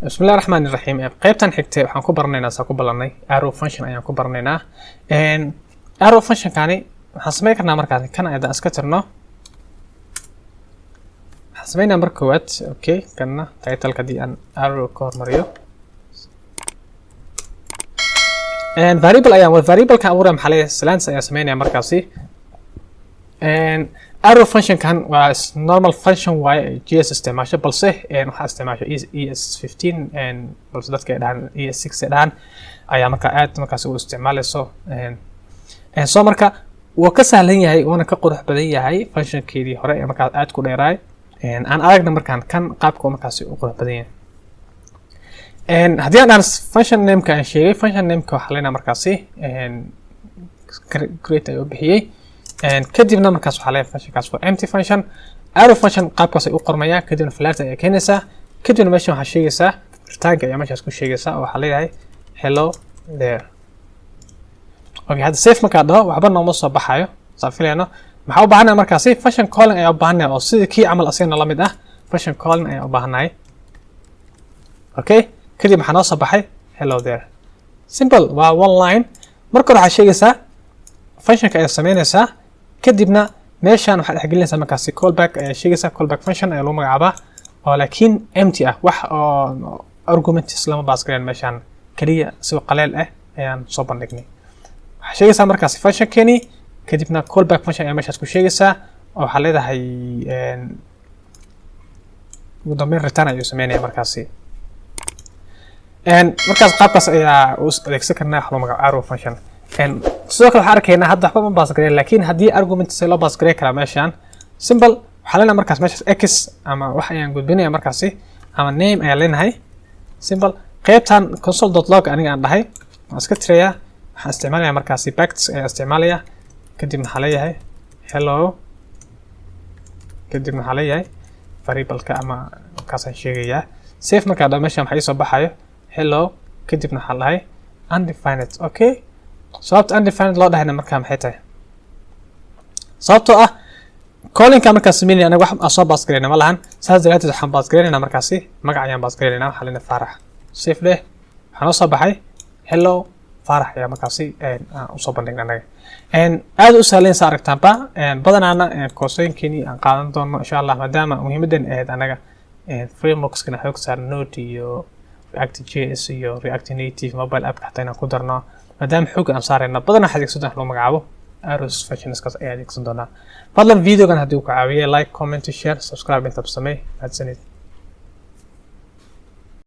بسم الله الرحمن الرحيم. قيبتان حigtay waxaan ku baranaynaa saa ku balanay arrow function ayaan ku baranaynaa. Arrow function kani waxaan sameyn karnaa markaas kan ayada iska tirno. waxaan sameynaa marka koowaad okay kana title kadii aan arrow ka hormariyo. Variable ayaan variable ka abuuray maxaa leeyahay slants ayaan sameynaa markaasi. Arrow function kan was normal function waaye GS isticmaasho balse waxa isticmaasho ES15 balse dadka dhaan ES6 dhaan ayaa marka aad markaas u isticmaalayso soo marka waa ka sahlan yahay oo ka qurux badan yahay functionkeedii hore ee marka aad ku dheeraay aan aragna markaan kan qaabka markaas u qurux badan yahay haddii aan function name ka sheegay function name ka waxa leena markaasi create ayu bixiyay kadibna markaas waxa leeyahay functionkaas waa empty function arrow function qaabkaas ay u qormayaan kadibna flat ay keenaysaa kadibna meesha waxa sheegaysaa ritaanka ayaa meeshaas ku sheegaysaa oo waxa leeyahay hello there. Okay, hadda safe marka dhaho waxba nooma soo baxayo saafileeno maxaa u baahanahay markaasi function calling ayaa u baahanahay oo sidii kii camal asina la mid ah function calling ayaa u baahanahay. Okay, kadib waxa noo soo baxay hello there. Simple waa one line marka waxa sheegaysaa functionka ayaa sameynaysaa kadibna meeshan waxa dhaxgelinaysaa markaasi callback ayaa sheegaysaa callback function ayaa loo magacaabaa oo laakiin empty ah wax oo arguments lama baas gareyn meeshan kaliya si qaleel ah ayaan soo bandhignay. waxa sheegaysaa markaasi function keeni kadibna callback function ayaa meeshaas ku sheegaysaa oo waxa leedahay ugu dambeyn return ayuu sameynaya markaasi markaas qaabkaas ayaa u adeegsan karnaa wax loo magacaabo arrow function sidoo kale waxaan arkaynaa hadda waxba ma baas gareyn laakiin haddii arguments loo baas gareyn karaa meeshan simple waxaa leenahay markaas meeshaas x ama wax ayaan gudbinaya markaasi ama name ayaa leenahay simple qaybtan console.log aniga aan dhahay waan iska tirayaa waxaan isticmaalayaa markaasi backs ayaa isticmaalaya kadib maxaa leeyahay hello kadib maxaa leeyahay variable-ka ama markaasaan sheegayaa safe markaa dha meeshan waxaa iisoo baxayo hello kadibna waxaa dhahay undefined. Okay, sababta undefined loo dhahayna markaa maxay tahay sababtoo ah calling-ka markaas sameynaya anaga wax soo baas gareynaa ma lahan saas daraadeed waxaan baas gareynaynaa markaasi magac ayaan baas gareynaynaa waxaa leena Farax safe leh waxaa noo soo baxay hello Farax ayaa markaasi u soo bandhignay anaga aad u sahlan sa aragtaanba badanaana course-yeenkii aan qaadan doono insha Allah maadaama muhiimadan ahayd anaga frameworks-kana xoog saar Node iyo React.js iyo React Native mobile app xataa inaan ku darno maadaama xoog aan saarayna badanaa waxaad adeegsan doontaa loo magacaabo arrow functionskaas ayaa adeegsan doonaa fadlan videogan haddii uu ku caawiyay like comment share subscribe inta samee mahadsanid.